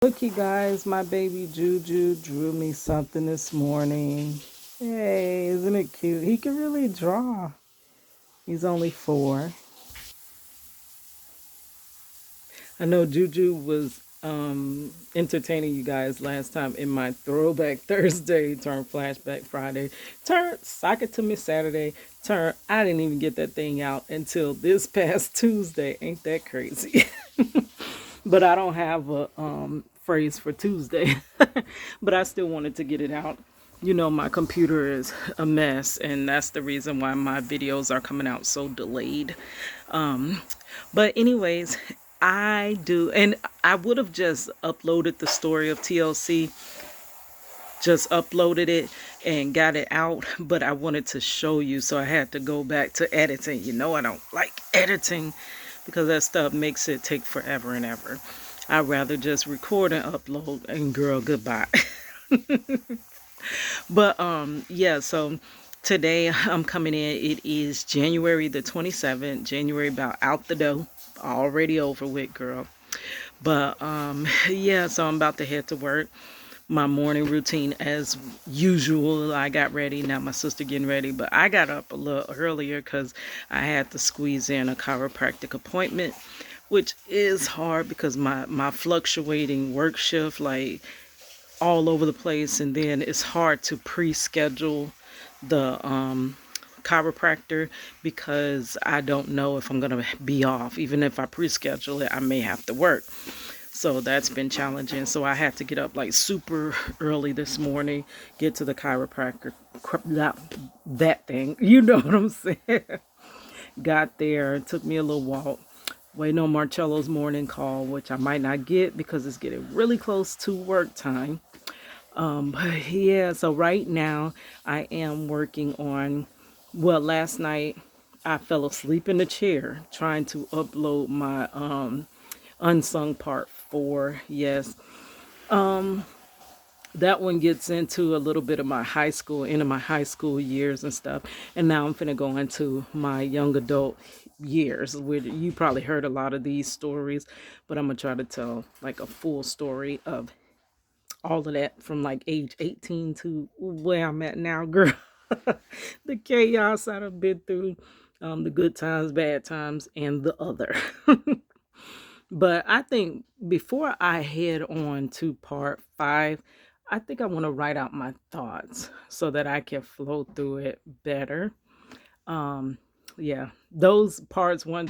Look, you guys, my baby Juju drew me something this morning. Hey, isn't it cute? He can really draw. He's only 4. I know Juju was entertaining you guys last time in my Throwback Thursday, turn Flashback Friday, turn Sock It To Me Saturday, turn I didn't even get that thing out until this past Tuesday. Ain't that crazy? But I don't have a phrase for Tuesday. But I still wanted to get it out. You know, my computer is a mess, and that's the reason why my videos are coming out so delayed. Um, but anyways, I do, and I would have just uploaded the story of TLC, just uploaded it and got it out, but I wanted to show you, so I had to go back to editing. You know, I don't like editing because that stuff makes it take forever and ever. I'd rather just record and upload and girl, goodbye. But yeah, so today I'm coming in. It is January the 27th. January about out the door. Already over with, girl. But yeah, so I'm about to head to work. My morning routine as usual. I got ready. Now my sister getting ready, but I got up a little earlier because I had to squeeze in a chiropractic appointment, which is hard because my fluctuating work shift, like all over the place, and then it's hard to pre-schedule the chiropractor because I don't know if I'm gonna be off. Even if I pre-schedule it, I may have to work. So that's been challenging. So I had to get up like super early this morning, get to the chiropractor. That thing, you know what I'm saying? Got there, took me a little walk, waiting on Marcello's morning call, which I might not get because it's getting really close to work time. But yeah, so right now I am working on, well, last night I fell asleep in the chair trying to upload my unsung part 4. Yes. That one gets into a little bit of my high school, into my high school years and stuff. And now I'm finna go into my young adult years, where you probably heard a lot of these stories, but I'm gonna try to tell like a full story of all of that from like age 18 to where I'm at now, girl. The chaos I've been through, the good times, bad times, and the other. But I think before I head on to part 5, I think I want to write out my thoughts so that I can flow through it better. Um, yeah, those parts 1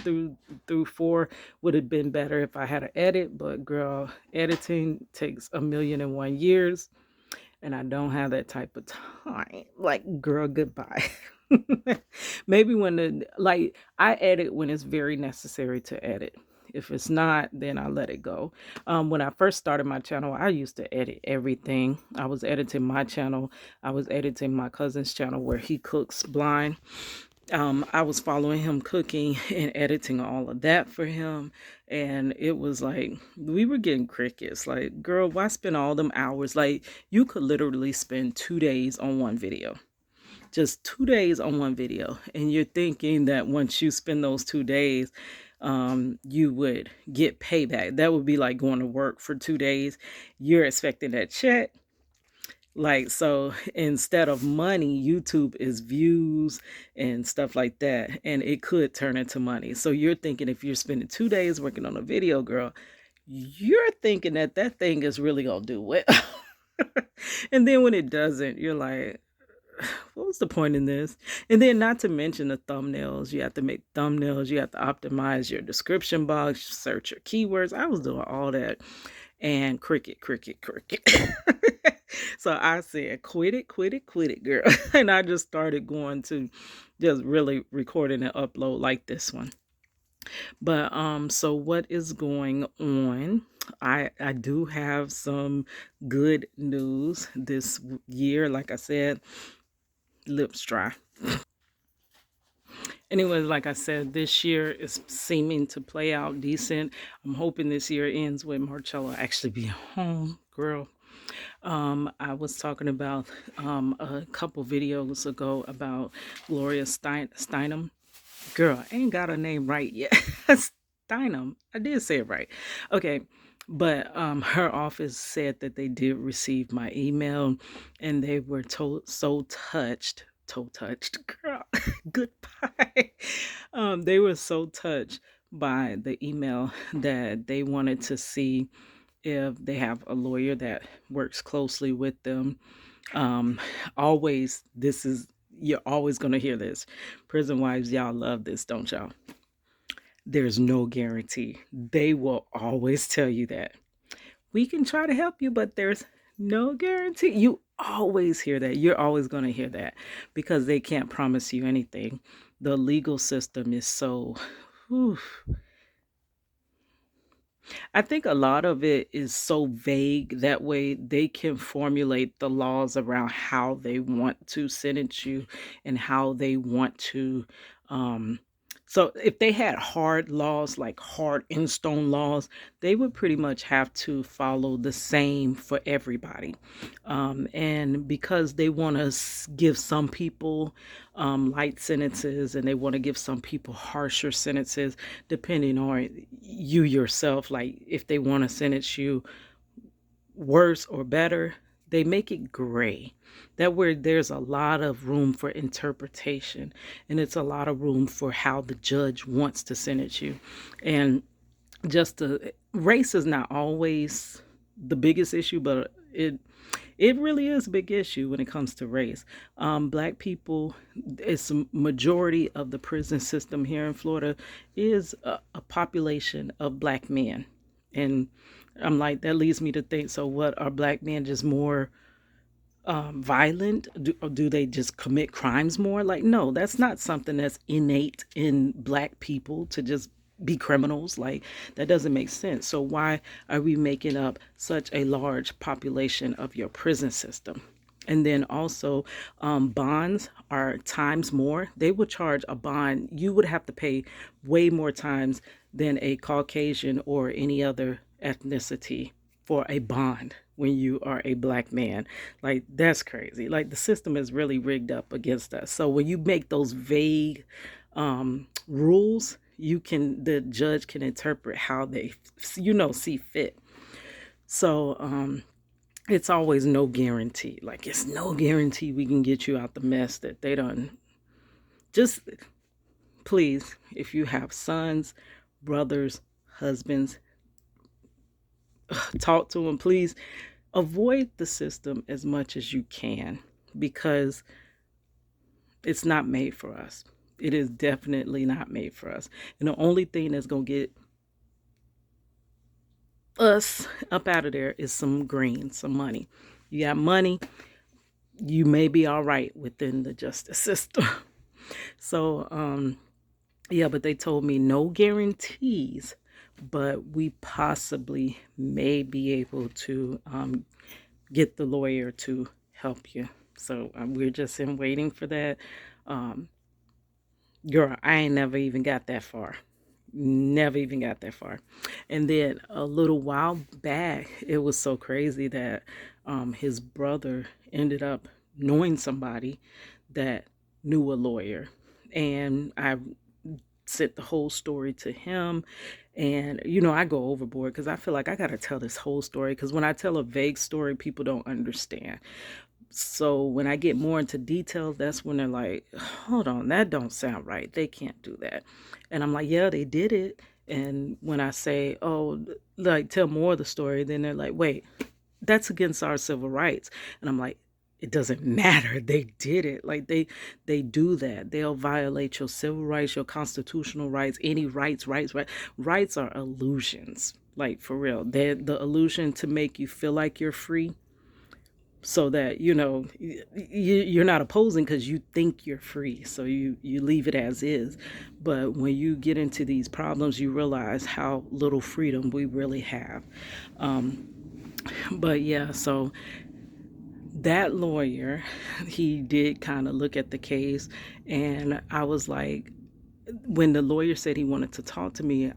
through 4 would have been better if I had an edit, but girl, editing takes a million and 1 years, and I don't have that type of time. Like, girl, goodbye. Maybe when I edit when it's very necessary to edit. If it's not, then I let it go. When I first started my channel, I used to edit everything. I was editing my channel. I was editing my cousin's channel where he cooks blind. I was following him cooking and editing all of that for him. And it was like, we were getting crickets. Like, girl, why spend all them hours? Like, you could literally spend 2 days on one video. Just 2 days on one video. And you're thinking that once you spend those 2 days, you would get payback. That would be like going to work for 2 days. You're expecting that check. Like, so instead of money, YouTube is views and stuff like that. And it could turn into money. So you're thinking if you're spending 2 days working on a video, girl, you're thinking that that thing is really going to do well. And then when it doesn't, you're like, what was the point in this? And then not to mention the thumbnails. You have to make thumbnails. You have to optimize your description box, search your keywords. I was doing all that. And cricket, cricket, cricket. So I said, quit it, quit it, quit it, girl. And I just started going to just really recording and upload like this one. But so what is going on? I do have some good news this year. Like I said, lips dry. Anyway, like I said, this year is seeming to play out decent. I'm hoping this year ends with Marcello actually be home, girl. I was talking about a couple videos ago about Gloria Steinem. Girl, I ain't got her name right yet. Steinem. I did say it right. Okay. But her office said that they did receive my email, and they were so touched, girl, goodbye. They were so touched by the email that they wanted to see if they have a lawyer that works closely with them. Um, always, you're always going to hear this. Prison wives, y'all love this, don't y'all? There's no guarantee. They will always tell you that. We can try to help you, but there's no guarantee. You always hear that. You're always going to hear that because they can't promise you anything. The legal system is so, whew, I think a lot of it is so vague. That way they can formulate the laws around how they want to sentence you and how they want to. Um, so if they had hard laws, like hard in stone laws, they would pretty much have to follow the same for everybody. And because they want to give some people light sentences and they want to give some people harsher sentences, depending on you yourself, like if they want to sentence you worse or better, they make it gray. That where there's a lot of room for interpretation, and it's a lot of room for how the judge wants to sentence you. And race is not always the biggest issue, but it really is a big issue when it comes to race. Black people, it's a majority of the prison system here in Florida is a population of black men. And I'm like, that leads me to think, so what, are black men just more violent? Or do they just commit crimes more? Like, no, that's not something that's innate in black people to just be criminals. Like, that doesn't make sense. So why are we making up such a large population of your prison system? And then also, bonds are times more. They would charge a bond. You would have to pay way more times than a Caucasian or any other ethnicity for a bond when you are a black man. Like, that's crazy. Like, the system is really rigged up against us. So when you make those vague rules, the judge can interpret how they, see fit. So it's always no guarantee. Like, it's no guarantee we can get you out the mess that they done. Just please, if you have sons, brothers, husbands, talk to them. Please avoid the system as much as you can, because it's not made for us. It is definitely not made for us. And the only thing that's going to get us up out of there is some green, some money. You got money, you may be all right within the justice system. So, yeah, but they told me no guarantees, but we possibly may be able to get the lawyer to help you. So we're just in waiting for that. Girl, I ain't never even got that far. Never even got that far. And then a little while back, it was so crazy that his brother ended up knowing somebody that knew a lawyer. And I sent the whole story to him. And, I go overboard because I feel like I got to tell this whole story, because when I tell a vague story, people don't understand. So when I get more into details, that's when they're like, hold on, that don't sound right. They can't do that. And I'm like, yeah, they did it. And when I say, oh, like, tell more of the story, then they're like, wait, that's against our civil rights. And I'm like, it doesn't matter. They did it. Like, they do that. They'll violate your civil rights, your constitutional rights, any rights. Rights are illusions. Like, for real. They're the illusion to make you feel like you're free, so that you're not opposing because you think you're free, so you leave it as is. But when you get into these problems, you realize how little freedom we really have. But yeah, so that lawyer, he did kind of look at the case, and I was like, when the lawyer said he wanted to talk to me,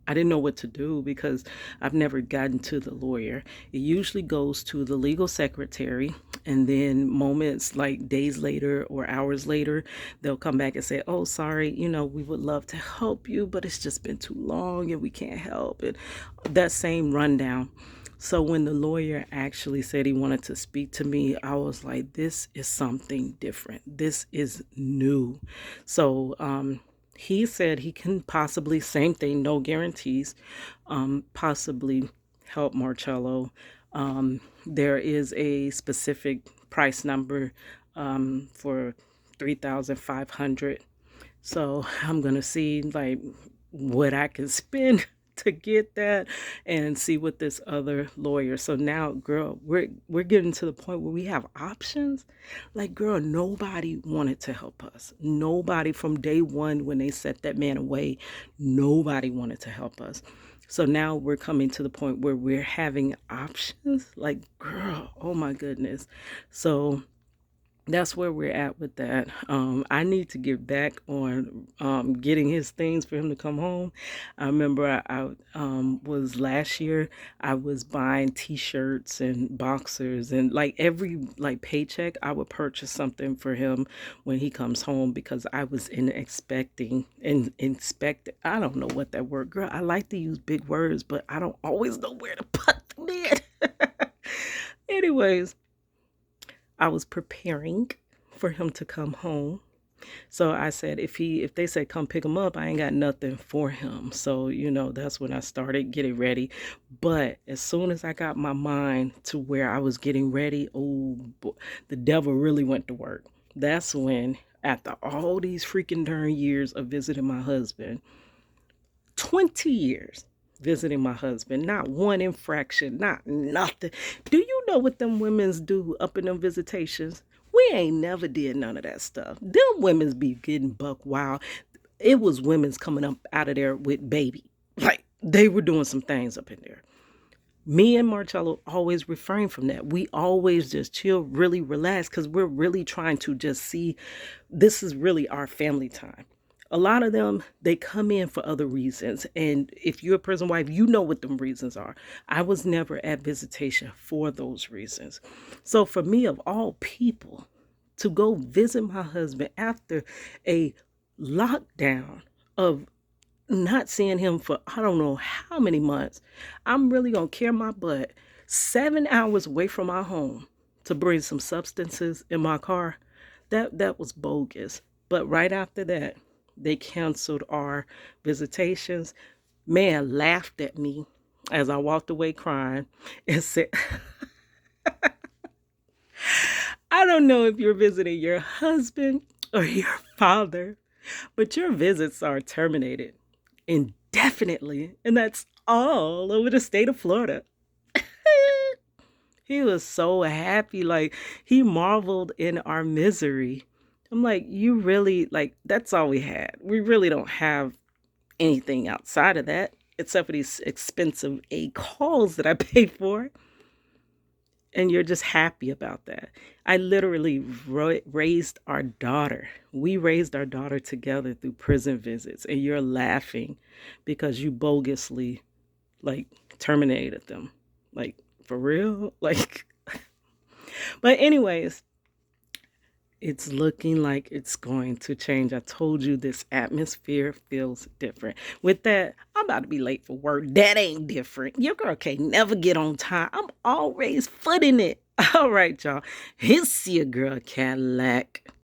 I didn't know what to do because I've never gotten to the lawyer. It usually goes to the legal secretary, and then moments like days later or hours later, they'll come back and say, "Oh, sorry, we would love to help you, but it's just been too long and we can't help it." That same rundown. So when the lawyer actually said he wanted to speak to me, I was like, this is something different. This is new. So he said he can possibly, same thing, no guarantees, possibly help Marcello. There is a specific price number for 3,500. So I'm gonna see like what I can spend to get that and see what this other lawyer. So now, girl, we're getting to the point where we have options. Like, girl, nobody wanted to help us. Nobody from day one when they set that man away, nobody wanted to help us. So now we're coming to the point where we're having options. Like, girl, oh my goodness. So that's where we're at with that. I need to get back on getting his things for him to come home. I remember I was last year. I was buying T-shirts and boxers, and like every like paycheck, I would purchase something for him when he comes home because I was in expecting and inspect. I don't know what that word, girl. I like to use big words, but I don't always know where to put them in. Anyways, I was preparing for him to come home. So I said, if they say come pick him up, I ain't got nothing for him. So, that's when I started getting ready. But as soon as I got my mind to where I was getting ready, oh, the devil really went to work. That's when, after all these freaking darn years of visiting my husband, 20 years visiting my husband, not one infraction, not nothing. Do you know what them women's do up in them visitations? We ain't never did none of that stuff. Them women's be getting buck wild. It was women's coming up out of there with baby. Like, they were doing some things up in there. Me and Marcello always refrain from that. We always just chill, really relax, because we're really trying to just see this is really our family time. A lot of them, they come in for other reasons. And if you're a prison wife, you know what them reasons are. I was never at visitation for those reasons. So for me, of all people, to go visit my husband after a lockdown of not seeing him for I don't know how many months, I'm really gonna carry my butt 7 hours away from my home to bring some substances in my car. That was bogus. But right after that, they canceled our visitations. Man laughed at me as I walked away crying and said, I don't know if you're visiting your husband or your father, but your visits are terminated indefinitely, and that's all over the state of Florida. He was so happy, like he marveled in our misery. I'm like, you really, like, that's all we had. We really don't have anything outside of that, except for these expensive A calls that I pay for. And you're just happy about that. I literally raised our daughter. We raised our daughter together through prison visits, and you're laughing because you bogusly like terminated them. Like, for real? Like, but anyways, it's looking like it's going to change. I told you this atmosphere feels different. With that, I'm about to be late for work. That ain't different. Your girl can't never get on time. I'm always footing it. All right, y'all. Here's your girl Cadillac.